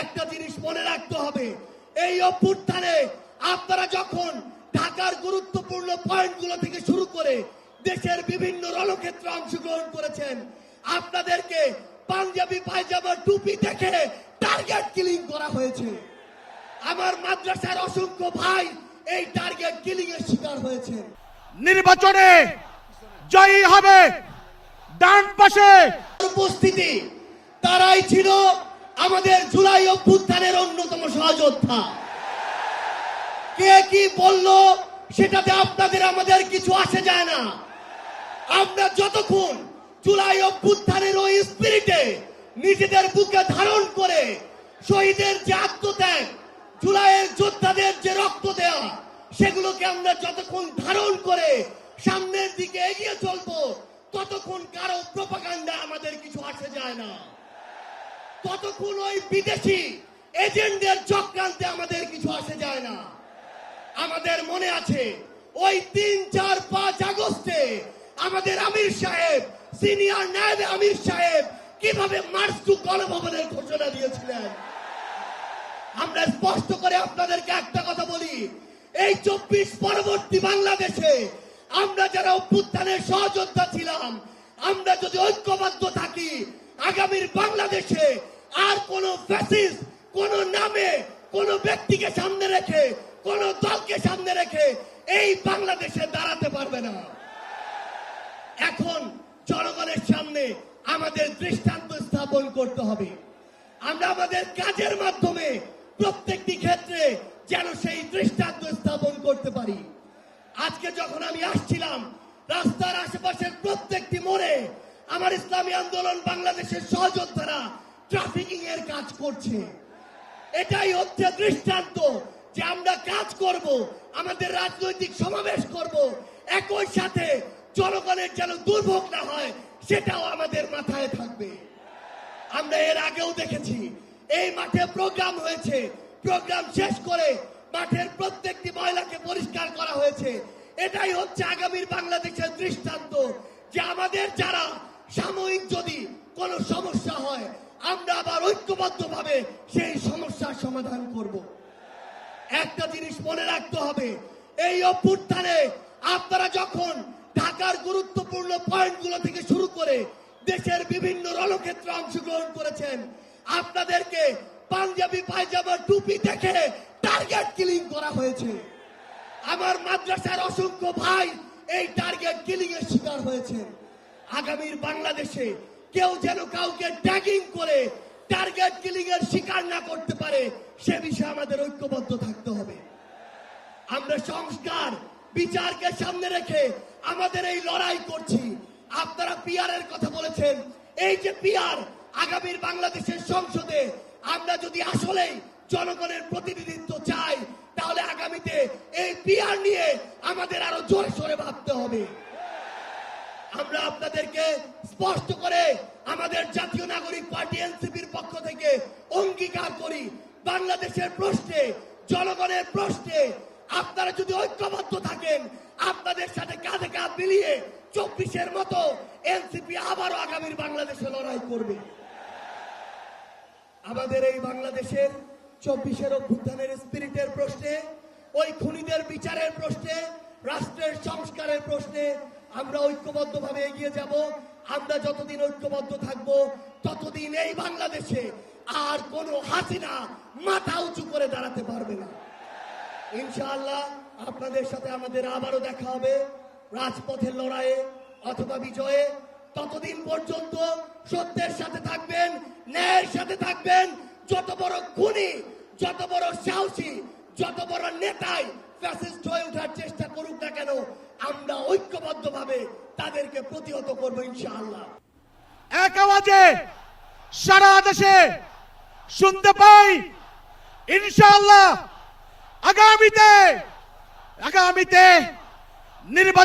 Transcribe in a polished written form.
একটা জিনিস মনে রাখতে হবে, এই অভ্যুত্থানে আপনারা যখন ঢাকার গুরুত্বপূর্ণ পয়েন্টগুলো থেকে শুরু করে দেশের বিভিন্ন রণক্ষেত্রে অংশগ্রহণ করেছেন, আপনাদেরকে পাঞ্জাবি পায়জামা টুপি দেখে টার্গেট কিলিং করা হয়েছে। আমার মাদ্রাসার অসংখ্য ভাই এই টার্গেট কিলিং এর শিকার হয়েছে। নির্বাচনে জয়ী হবে ডান পাশে উপস্থিতি, তারাই ছিল আমাদের জুলাই অভ্যুত্থানের অন্যতম সহযোদ্ধা। কে কি বলল সেটাতে আপনাদের আমাদের কিছু আসে যায় না। আমরা যতক্ষণ জুলাই অভ্যুত্থানের ওই স্পিরিটে নিজেদের বুকে ধারণ করে শহীদের যে আত্মত্যাগ, জুলাইয়ের যোদ্ধাদের যে রক্ত দেওয়া, সেগুলোকে আমরা যতক্ষণ ধারণ করে সামনের দিকে এগিয়ে চলবো, ততক্ষণ কারো প্রোপাগান্ডা আমাদের কিছু আসে যায় না। ততক্ষণ ওই বিদেশি এজেন্টদের চক্রান্তে আমাদের কিছু আসে যায় না। আমাদের মনে আছে ওই 3, 4, 5 আগস্টে আমাদের আমির সাহেব, সিনিয়র নায়েব আমির সাহেব কিভাবে মার্চ টু গণভবনের ঘোষণা দিয়েছিলেন। আমরা স্পষ্ট করে আপনাদেরকে একটা কথা বলি, এই 24 পরবর্তী বাংলাদেশে আমরা যারা অভ্যুত্থানের সহযোদ্ধা ছিলাম, আমরা যদি ঐক্যবদ্ধ থাকি, আগামীর বাংলাদেশে আর কোন ফ্যাসিস্ট কোন নামে কোন ব্যক্তিকে সামনে রেখে কোন দলকে সামনে রেখে এই বাংলাদেশে দাঁড়াতে পারবে না। এখন জনগণের সামনে আমাদের দৃষ্টান্ত স্থাপন করতে হবে। আমরা আমাদের কাজের মাধ্যমে প্রত্যেকটি ক্ষেত্রে যেন সেই দৃষ্টান্ত স্থাপন করতে পারি। আজকে যখন আমি আসছিলাম, রাস্তার আশেপাশের প্রত্যেকটি মোড়ে আমার ইসলামী আন্দোলন বাংলাদেশের সহযোদ্ধারা ট্রাফিকিং এর কাজ করছে। এটাই হচ্ছে দৃষ্টান্ত যে আমরা কাজ করব, আমাদের রাজনৈতিক সমাবেশ করব, একই সাথে জনগণের যেন দুর্ভোগ না হয় সেটাও আমাদের মাথায় থাকবে। আমরা এর আগেও দেখেছি এই মাঠে প্রোগ্রাম হয়েছে, প্রোগ্রাম শেষ করে মাঠের প্রত্যেকটি ময়লাকে পরিষ্কার করা হয়েছে। এটাই হচ্ছে আগামীর বাংলাদেশের দৃষ্টান্ত যে আমাদের যারা সাময়িক যদি কোনো সমস্যা হয়, আমরা আবার ঐক্যবদ্ধভাবে সেই সমস্যার সমাধান করব। একটা জিনিস মনে রাখতে হবে, এই অভ্যুত্থানে আপনারা যখন ঢাকার গুরুত্বপূর্ণ পয়েন্টগুলো থেকে শুরু করে দেশের বিভিন্ন রণক্ষেত্রে অংশগ্রহণ করেছেন, আপনাদেরকে পাঞ্জাবি পায়জামা টুপি দেখে টার্গেট কিলিং করা হয়েছে। আমার মাদ্রাসার অসংখ্য ভাই এই টার্গেট কিলিং এর শিকার হয়েছে। আগামীর বাংলাদেশে কেউ যেন কাউকে ট্যাগিং করে টার্গেট কিলিং এর শিকার না করতে পারে, সে বিষয়ে আমাদের ঐক্যবদ্ধ থাকতে হবে। আমরা সংস্কার বিচারকে সামনে রেখে আমাদের এই লড়াই করছি। আপনারা পিআর এর কথা বলেছেন, এই যে পিআর, আগামীর বাংলাদেশের সংসদে আমরা যদি আসলেই জনগণের প্রতিনিধিত্ব চাই, তাহলে আগামীতে এই পিআর নিয়ে আমাদের আরো জোরে সোরে ভাবতে হবে। আমরা আপনাদেরকে স্পষ্ট করে আমাদের জাতীয় নাগরিক পার্টি এনসিপির পক্ষ থেকে অঙ্গীকার করি, বাংলাদেশের প্রশ্নে, জনগণের প্রশ্নে আপনারা যদি ঐক্যবদ্ধ থাকেন, আপনাদের সাথে কাঁধে কাঁধ মিলিয়ে 24-এর মতো এনসিপি আবারও আগামীর বাংলাদেশে লড়াই করবে। আমাদের এই বাংলাদেশের 24-এর অভ্যুত্থানের স্পিরিটের প্রশ্নে, ওই খুনিদের বিচারের প্রশ্নে, রাষ্ট্রের সংস্কারের প্রশ্নে আমরা ঐক্যবদ্ধভাবে এগিয়ে যাব। আমরা যতদিন ঐক্যবদ্ধ থাকব, ততদিন এই বাংলাদেশে আর কোনো হাসিনা মাথা উঁচু করে দাঁড়াতে পারবে না। ইনশাআল্লাহ আপনাদের সাথে আমাদের আবারও দেখা হবে রাজপথের লড়াইয়ে অথবা বিজয়ে। ততদিন পর্যন্ত সত্যের সাথে থাকবেন, ন্যায়ের সাথে থাকবেন। যত বড় খুনি, যত বড় সাহসী, যত বড় নেতাই ফ্যাসিস্ট হয়ে ওঠার চেষ্টা করুক না কেন, আমরা ঐক্যবদ্ধভাবে তাদেরকে প্রতিহত করবো ইনশাআল্লাহ। এক আওয়াজে সারা দেশে শুনতে পাই ইনশাআল্লাহ আগামীতে নির্বাচন